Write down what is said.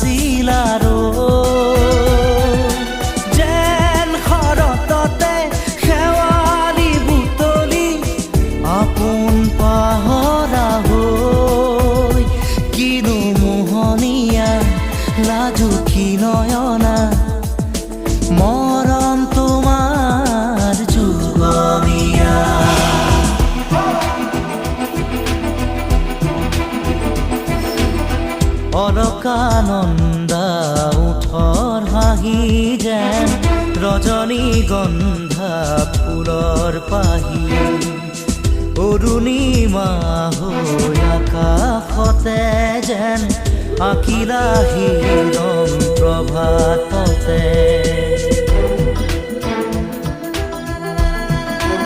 আছিল আৰু যেন শৰততে শেৱালি বুটলি আপোন পাহৰা হৈ কিনো মোহনীয়া লাজুকী নয়না মৰম তোমাৰ যুগমীয়া অলকানন্দা উঠৰ হাঁহি যেন ৰজনীগন্ধা ফুলৰ পাহি অৰুণিমা হৈ আকাশতে যেন আঁকিলা হিৰণ প্ৰভাততে